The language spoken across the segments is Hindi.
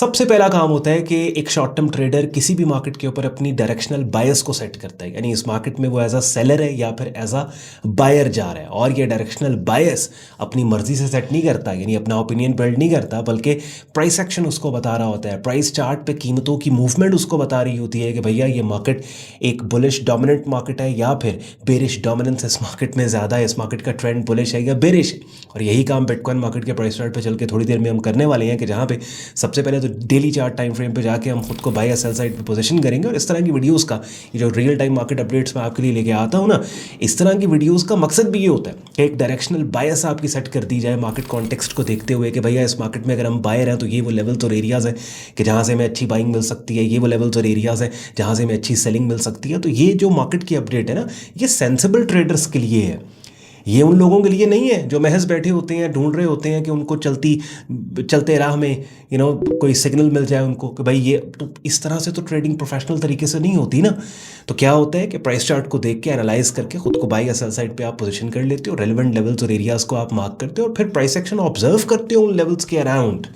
सबसे पहला काम होता है कि एक शॉर्ट टर्म ट्रेडर किसी भी मार्केट के ऊपर अपनी डायरेक्शनल बायस को सेट करता है, यानी इस मार्केट में वो एज अ सेलर है या फिर एज अ बायर जा रहा है। और ये डायरेक्शनल बायस अपनी मर्जी से सेट नहीं करता, यानी अपना ओपिनियन बिल्ड नहीं करता, बल्कि प्राइस एक्शन उसको बता रहा होता है। प्राइस चार्ट पे कीमतों की मूवमेंट उसको बता रही होती है कि भैया ये मार्केट एक बुलिश डोमिनेंट मार्केट है या फिर बेरिश डोमिनेंस इस मार्केट में ज़्यादा है, इस मार्केट का ट्रेंड बुलिश है या बेरिश है। और यही काम बिटकॉइन मार्केट के प्राइस चार्ट पे चल के थोड़ी देर में हम करने वाले हैं कि जहाँ पे सबसे पहले तो डेली चार्ट टाइम फ्रेम पे जाके हम खुद को बाय या सेल साइड पे पोजीशन करेंगे। और इस तरह की वीडियोस का, ये जो रियल टाइम मार्केट अपडेट्स मैं आपके लिए लेके आता हूँ ना, इस तरह की वीडियोस का मकसद भी ये होता है कि एक डायरेक्शनल बायस आपकी सेट कर दी जाए मार्केट कॉन्टेक्स्ट को देखते हुए कि भैया इस मार्केट में अगर हम बायर हैं तो ये वो लेवल्स और एरियाज़ हैं कि जहाँ से हमें अच्छी बाइंग मिल सकती है, ये वो लेवल्स और एरियाज़ हैं जहाँ से हमें अच्छी सेलिंग मिल सकती है। तो ये जो मार्केट की अपडेट है ना, ये सेंसिबल ट्रेडर्स के लिए है, ये उन लोगों के लिए नहीं है जो महज बैठे होते हैं, ढूंढ रहे होते हैं कि उनको चलते राह में कोई सिग्नल मिल जाए उनको कि भाई ये। तो इस तरह से तो ट्रेडिंग प्रोफेशनल तरीके से नहीं होती ना। तो क्या होता है कि प्राइस चार्ट को देख के एनालाइज करके खुद को बाय या सेल साइड पे आप पोजीशन कर लेते हो, रेलेवेंट लेवल्स और एरियाज को आप मार्क करते हो और फिर प्राइस एक्शन ऑब्जर्व करते हो उन लेवल्स के अराउंड।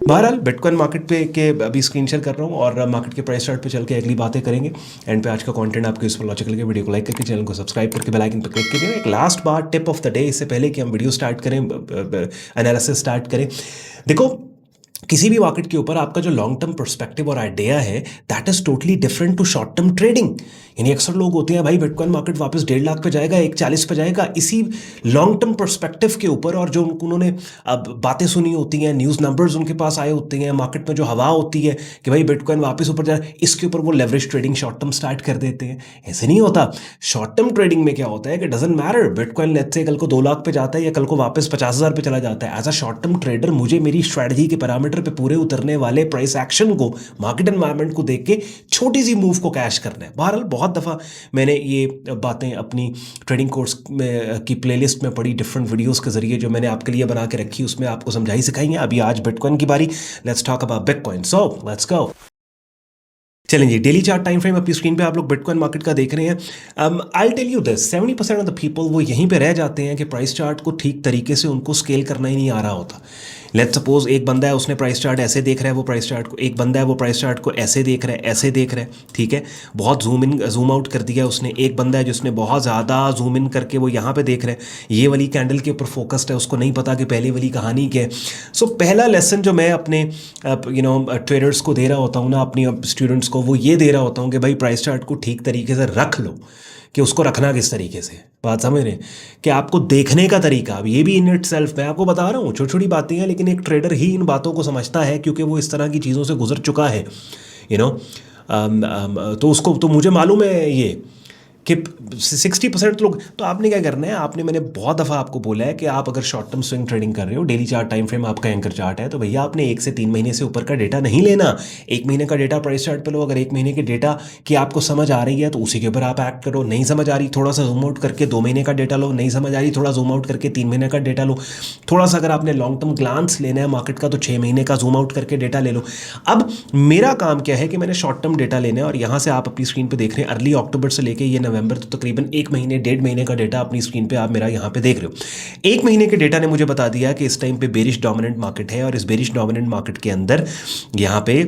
बहरहाल बिटकॉइन मार्केट पे के अभी स्क्रीन शेयर कर रहा हूँ और मार्केट के प्राइस चार्ट पे चल के अगली बातें करेंगे। एंड पे आज का कंटेंट आपको यूजफुल लॉजिकल के वीडियो को लाइक करके चैनल को सब्सक्राइब करके बेल आइकन पर क्लिक कीजिए। एक लास्ट बार टिप ऑफ द डे, इससे पहले कि हम वीडियो स्टार्ट करें, एनालिसिस स्टार्ट करें। देखो, किसी भी मार्केट के ऊपर आपका जो लॉन्ग टर्म पर्सपेक्टिव और आइडिया है that is totally different to short term trading. यानी अक्सर लोग होते हैं भाई बिटकॉइन मार्केट वापस 1.5 लाख पे जाएगा, 1.40 पे जाएगा, इसी लॉन्ग टर्म पर्सपेक्टिव के ऊपर। और जो उन्होंने अब बातें सुनी होती हैं, न्यूज़ नंबर्स उनके पास आए होते हैं, मार्केट में जो हवा होती है कि भाई बिटकॉइन वापस ऊपर जा रहा है, इसके ऊपर वो leverage trading short term start कर देते हैं। ऐसे नहीं होता। शॉर्ट टर्म ट्रेडिंग में क्या होता है कि doesn't matter bitcoin let's say कल को 2 लाख पे जाता है या कल को वापस 50,000 पे चला जाता है। As a short term trader मुझे मेरी स्ट्रैटेजी के पैरामीटर पे पूरे उतरने वाले प्राइस एक्शन को, मार्केट एनवायरनमेंट को देख के छोटी सी मूव को कैश करना है। बहरहाल बहुत दफ़ा मैंने ये बातें अपनी ट्रेडिंग कोर्स में की प्लेलिस्ट में पढ़ी, डिफरेंट वीडियोस के जरिए जो मैंने आपके लिए बना के रखी, उसमें आपको समझाई सिखाई है। अभी आज बिटकॉइन की बारी, let's talk about bitcoin. So let's go. चलें जी, डेली चार्ट टाइम फ्रेम अपनी स्क्रीन पे आप लोग बिटकॉइन मार्केट का देख रहे हैं। I tell you this, 70% of the people वो यहीं पे रह जाते हैं कि प्राइस चार्ट को ठीक तरीके से उनको स्केल करना ही नहीं आ रहा होता। लेट्स सपोज एक बंदा है, उसने प्राइस चार्ट ऐसे देख रहा है, वो प्राइस चार्ट को, एक बंदा है वो प्राइस चार्ट को ऐसे देख रहा है, ऐसे देख रहा है, ठीक है, बहुत जूम इन जूम आउट कर दिया उसने। एक बंदा है जिसने बहुत ज़्यादा जूम इन करके वो यहाँ पे देख रहा है, ये वाली कैंडल के ऊपर फोकस्ड है, उसको नहीं पता कि पहले वाली कहानी क्या है। सो पहला लेसन जो मैं अपने ट्रेडर्स को दे रहा होता हूँ ना, अपनी स्टूडेंट्स को, वो ये दे रहा होता हूँ कि भाई प्राइस चार्ट को ठीक तरीके से रख लो। कि उसको रखना किस तरीके से, बात समझ रहे हैं कि आपको देखने का तरीका, अब ये भी इन इट सेल्फ मैं आपको बता रहा हूँ, छोटी छोटी बातें हैं, लेकिन एक ट्रेडर ही इन बातों को समझता है क्योंकि वो इस तरह की चीज़ों से गुजर चुका है, तो उसको, तो मुझे मालूम है ये कि 60% लोग। तो आपने क्या करना है, मैंने बहुत दफ़ा आपको बोला है कि आप अगर शॉर्ट टर्म स्विंग ट्रेडिंग कर रहे हो, डेली चार्ट टाइम फ्रेम आपका एंकर चार्ट है, तो भैया आपने 1 से 3 महीने से ऊपर का डेटा नहीं लेना। 1 महीने का डेटा प्राइस चार्ट पे लो। अगर 1 महीने के डेटा की आपको समझ आ रही है तो उसी के ऊपर आप एक्ट करो। नहीं समझ आ रही, थोड़ा सा जूम आउट करके 2 महीने का डेटा लो। नहीं समझ आ रही, थोड़ा जूम आउट करके 3 महीने का डेटा लो। थोड़ा सा अगर आपने लॉन्ग टर्म ग्लांस लेना है मार्केट का तो 6 महीने का जूम आउट करके डेटा ले लो। अब मेरा काम क्या है कि मैंने शॉर्ट टर्म डेटा लेना है, और यहाँ से आप अपनी स्क्रीन पर देख रहे हैं अर्ली अक्टूबर से लेकर ये नवंबर तो तकरीबन 1 महीने 1.5 महीने का डेटा अपनी स्क्रीन पे आप मेरा यहाँ पे देख रहे हो। 1 महीने के डेटा ने मुझे बता दिया कि इस टाइम पे बेरिश डोमिनेंट मार्केट है, और इस बेरिश डोमिनेंट मार्केट के अंदर यहाँ पे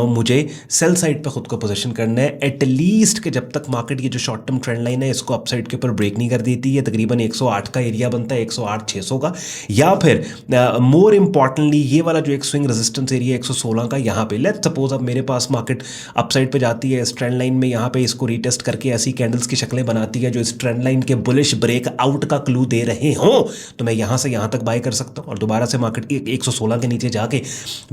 मुझे सेल साइड पे खुद को पोजीशन करना है एटलीस्ट कि जब तक मार्केट ये जो शॉर्ट टर्म ट्रेंड लाइन है इसको अपसाइड के ऊपर ब्रेक नहीं कर देती है। तकरीबन 108 का एरिया बनता है, 108-600 का, या फिर मोर इंपॉर्टेंटली ये वाला जो एक स्विंग रेजिस्टेंस एरिया 116 का, यहाँ पे लेट्स सपोज अब मेरे पास मार्केट अपसाइड पे जाती है इस ट्रेंड लाइन में, यहाँ पे इसको रीटेस्ट करके ऐसी कैंडल्स की शक्लें बनाती है जो इस ट्रेंड लाइन के बुलिश ब्रेक आउट का क्लू दे रहे हों, तो मैं यहाँ से यहाँ तक बाय कर सकता हूँ। और दोबारा से मार्केट की 116 के नीचे जाके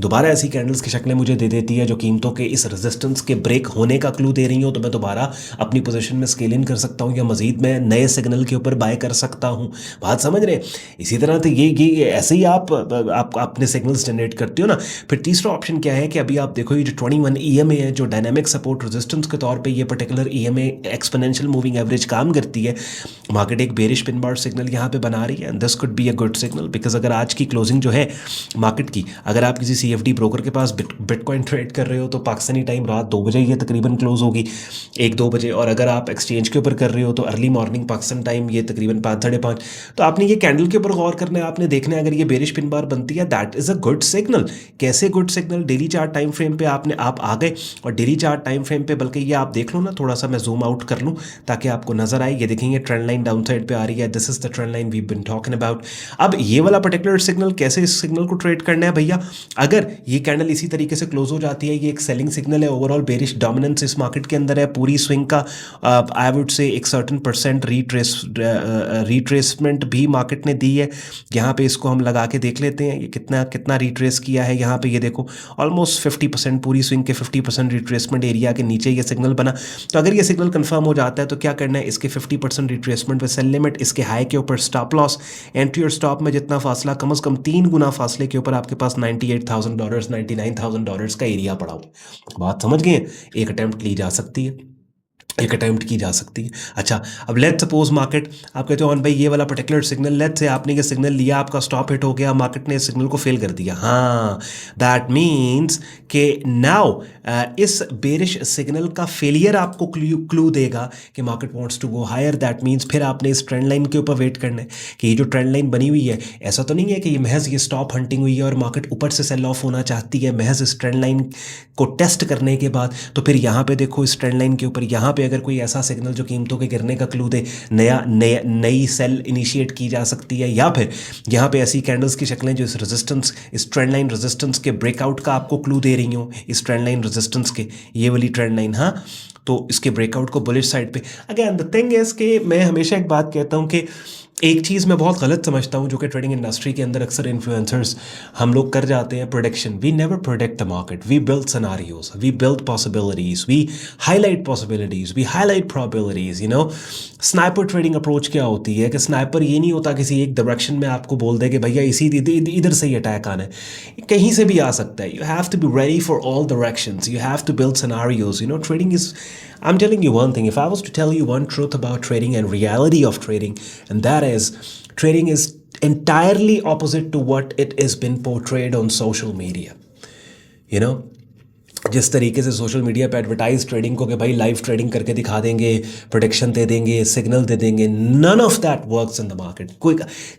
दोबारा ऐसी कैंडल्स की शक्लें मुझे दे देती है जो कीमतों के इस रेजिस्टेंस के ब्रेक होने का क्लू दे रही हो, तो मैं दोबारा अपनी पोजीशन में स्केल इन कर सकता हूं या मजीद मैं नए सिग्नल के ऊपर बाय कर सकता हूं। बात समझ रहे हैं? इसी तरह तो ये ऐसे ही आप अपने सिग्नल्स जनरेट करते हो ना। फिर तीसरा ऑप्शन क्या है कि अभी आप देखो ये जो 21 EMA है जो डायनामिक सपोर्ट रेजिस्टेंस के तौर पे ये particular EMA exponential moving average काम करती है। मार्केट एक बेरिश पिन बार सिग्नल यहाँ पे बना रही है, and this could be a good signal because अगर आज की क्लोजिंग जो है मार्केट की, अगर आप किसी CFD ब्रोकर के पास बिटकॉइन ट्रेड कर रहे हो तो पाकिस्तानी टाइम रात 2 बजे ये तकरीबन क्लोज होगी, 1-2 बजे। और अगर आप एक्सचेंज के ऊपर कर रहे हो तो अर्ली मॉर्निंग पाकिस्तान टाइम ये तकरीबन 5-5:30। तो आपने ये कैंडल के ऊपर गौर करना है, आपने देखना है अगर ये बेरिश पिन बार बनती है that is a good signal. कैसे good signal? Daily chart time frame पे आप आ गए, और डेली चार्ट टाइम फ्रेम पे बल्कि ये आप देख लो ना, थोड़ा सा मैं जूम आउट कर लूँ ताकि आपको नजर आए। ये देखेंगे ट्रेंड लाइन डाउन साइड पे आ रही है, this is the trend line we been talking about. अब ये वाला पर्टिकुलर सिग्नल, कैसे इस सिग्नल को ट्रेड करना है भैया? अगर ये कैंडल इसी तरीके से क्लोज हो जाती है, ये एक सेलिंग सिग्नल है, ओवरऑल बेरिश डोमिनेंस इस मार्केट के अंदर है, पूरी स्विंग का आई वुड से एक सर्टन परसेंट रिट्रेसमेंट भी मार्केट ने दी है। यहाँ पे इसको हम लगा के देख लेते हैं, ये कितना कितना रिट्रेस किया है। यहाँ पे ये देखो ऑलमोस्ट 50%, पूरी स्विंग के 50% रिट्रेसमेंट एरिया के नीचे ये सिग्नल बना। तो अगर ये सिग्नल कंफर्म हो जाता है तो क्या करना है, इसके 50% रिट्रेसमेंट पे सेल लिमिट, इसके हाई के ऊपर स्टॉप लॉस, एंट्री और स्टॉप में जितना फासला, कम से कम 3 गुना फासले के ऊपर आपके पास $98,000 $99,000 का एरिया पड़ा हुआ। बात समझ गए? एक अटेम्प्ट ली जा सकती है, एक अटैम्प्ट की जा सकती है। अच्छा, अब लेट सपोज मार्केट, आप कहते हो ऑन भाई ये वाला पर्टिकुलर सिग्नल, लेट से आपने ये सिग्नल लिया, आपका स्टॉप हिट हो गया, मार्केट ने इस सिग्नल को फेल कर दिया। हाँ, दैट मीन्स कि नाउ इस बेरिश सिग्नल का फेलियर आपको क्लू देगा कि market wants to go higher. That means फिर आपने इस ट्रेंड लाइन के ऊपर वेट करना है कि ये जो ट्रेंड लाइन बनी हुई है, ऐसा तो नहीं है कि ये महज ये स्टॉप हंटिंग हुई है और मार्केट ऊपर से सेल ऑफ होना चाहती है। महज इस ट्रेंड लाइन को टेस्ट करने के बाद तो फिर यहाँ पे देखो इस ट्रेंड लाइन के ऊपर, यहाँ पे अगर कोई ऐसा सिग्नल जो कीमतों के गिरने का क्लू दे, नई सेल इनिशिएट की जा सकती है, या फिर यहाँ पे ऐसी कैंडल्स की शक्लें जो इस रेजिस्टेंस, इस ट्रेंड लाइन रेजिस्टेंस के ब्रेकआउट का आपको क्लू दे रही हो, इस ट्रेंड लाइन रेजिस्टेंस के, ये वाली ट्रेंड लाइन, हाँ, तो इसके ब्रेकआउट को बुलिश साइड पे। अगेन द थिंग इज कि मैं हमेशा एक बात कहता हूँ कि एक चीज़ मैं बहुत गलत समझता हूँ जो कि ट्रेडिंग इंडस्ट्री के अंदर अक्सर इन्फ्लुएंसर्स हम लोग कर जाते हैं, prediction. We never predict the market, we build scenarios, we build possibilities, we highlight possibilities, we highlight probabilities. You know, sniper trading approach क्या होती है कि स्नाइपर ये नहीं होता किसी एक डायरेक्शन में आपको बोल दे कि भैया इसी इधर से ही अटैक आना है, कहीं से भी आ सकता है। You have to be ready for all directions, you have to build scenarios. You know, trading is, I'm telling you one thing, if I was to tell you one truth about trading and reality of trading, and that is trading is entirely opposite to what it has been portrayed on social media. You know, जिस तरीके से सोशल मीडिया पे एडवर्टाइज ट्रेडिंग को कि भाई लाइव ट्रेडिंग करके दिखा देंगे, प्रोटेक्शन दे देंगे, सिग्नल दे देंगे, none of that works in the market. कोई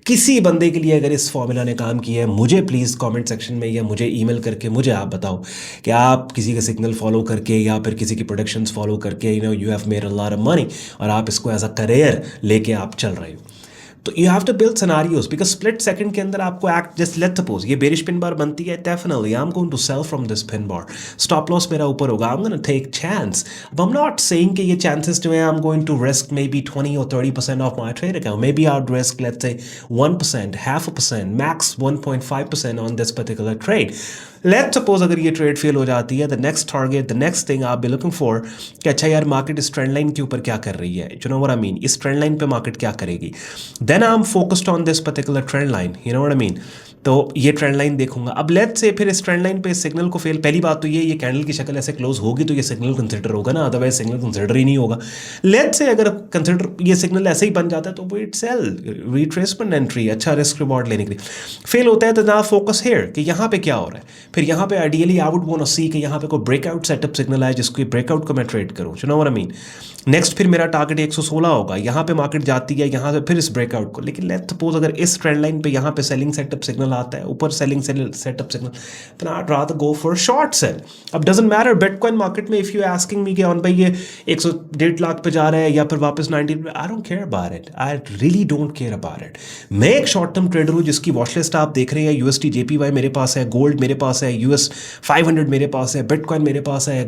किसी बंदे के लिए अगर इस फॉर्मूला ने काम किया है, मुझे प्लीज़ कमेंट सेक्शन में या मुझे ईमेल करके मुझे आप बताओ कि आप किसी का सिग्नल फॉलो करके या फिर किसी की प्रोडक्शंस फॉलो करके, you know, you have made a lot of money और आप इसको एज अ करियर लेके आप चल रहे हो। तो you have to build scenarios because split second के अंदर आपको एक्ट, जस्ट लेट सपोज ये बेरिश पिन बार बनती है, definitely I am going to sell from this pin bar, stop loss मेरा ऊपर होगा, I am gonna take chance. अब आई एम नॉट सेइंग कि ये चांसेस जो है I am going to risk maybe 20 or 30% of my trade account, maybe I would risk let's say 1%, 0.5%, max 1.5% on this particular trade. Let suppose अगर ये ट्रेड फेल हो जाती है, the next target, the next thing आप बी लुकिंग फॉर कि अच्छा यार मार्केट इस ट्रेंड लाइन के ऊपर क्या कर रही है, you know what I mean, इस ट्रेंड लाइन पे मार्केट क्या करेगी, then I am focused on this particular trend line, you know what I mean. तो ये ट्रेंड लाइन देखूंगा। अब लेट्स से फिर इस ट्रेंड लाइन पे इस सिग्नल को फेल, पहली बात तो ये कैंडल की शक्ल ऐसे क्लोज होगी तो ये सिग्नल कंसिडर होगा ना, अदरवाइज सिग्नल कंसिडर ही नहीं होगा। लेट्स से अगर कंसिडर ये सिग्नल ऐसे ही बन जाता है तो वो इट सेल रिट्रेसमेंट एंट्री, अच्छा रिस्क रिवॉर्ड लेने के लिए। फेल होता है तो ना फोकस हेयर कि यहाँ पे क्या हो रहा है, फिर यहाँ पे ideally I would want to see कि यहाँ पे कोई ब्रेकआउट सेटअप सिग्नल आए जिसको ब्रेकआउट को मैं ट्रेड करूँ, you know what I mean. Next फिर मेरा टारगेट 116 होगा, यहाँ पे मार्केट जाती है, यहाँ से फिर इस ब्रेकआउट को, लेकिन लेट्स सपोज अगर इस ट्रेंड लाइन पे यहाँ पे सेलिंग सेटअप सिग्नल आता है, ऊपर selling setup signal, then I'd rather go for short sell. अब doesn't matter बिटकॉइन मार्केट में, if you asking me कि ऑन भाई ये 101.5 लाख पे जा रहा है या फिर वापस 90, I don't care about it. I really don't care about it. मैं एक शॉर्ट टर्म ट्रेडर हूँ जिसकी वॉच लिस्ट आप देख रहे हैं, USD JPY मेरे पास है, गोल्ड मेरे पास है, US 500 मेरे पास है, बिटकॉइन मेरे पास है,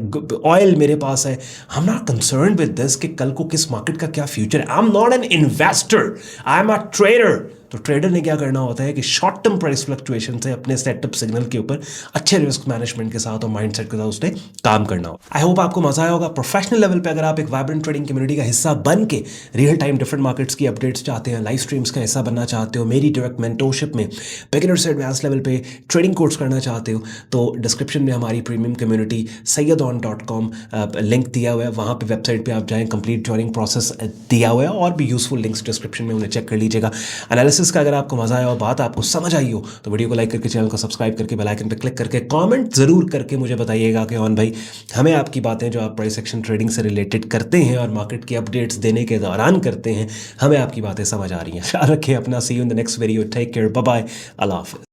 ऑयल मेरे पास है। I'm not concerned with this कि कल को किस मार्केट का क्या फ्यूचर है। I'm not an investor. I'm a trader. तो ट्रेडर ने क्या करना होता है कि शॉर्ट टर्म प्राइस फ्लक्चुएशन से अपने सेटअप सिग्नल के ऊपर अच्छे रिस्क मैनेजमेंट के साथ और माइंडसेट के साथ उसने काम करना हो। आई होप आपको मजा आया होगा। प्रोफेशनल लेवल पे अगर आप एक वाइब्रेंट ट्रेडिंग कम्युनिटी का हिस्सा बन के रियल टाइम डिफरेंट मार्केट्स की अपडेट्स चाहते हैं, लाइव स्ट्रीम्स का हिस्सा बनना चाहते हो, मेरी डायरेक्ट मेंटोरशिप में बिगिनर से एडवांस लेवल पे ट्रेडिंग कोर्स करना चाहते हो, तो डिस्क्रिप्शन में हमारी प्रीमियम कम्युनिटी sayyadon.com लिंक दिया हुआ है, वहाँ पे वेबसाइट पे आप जाएं, कंप्लीट ज्वाइनिंग प्रोसेस दिया हुआ है और भी यूजफुल लिंक्स डिस्क्रिप्शन में उन्हें चेक कर लीजिएगा। एनालिसिस एनालिसिस का अगर आपको मजा आया हो, बात आपको समझ आई हो, तो वीडियो को लाइक करके, चैनल को सब्सक्राइब करके, बेल आइकन पर क्लिक करके कमेंट जरूर करके मुझे बताइएगा कि भाई हमें आपकी बातें जो आप प्राइस एक्शन ट्रेडिंग से रिलेटेड करते हैं और मार्केट की अपडेट्स देने के दौरान करते हैं, हमें आपकी बातें समझ आ रही हैं। ख्याल रखिए अपना। See you in the next video. Take care, bye bye, अल्लाह हाफिज़।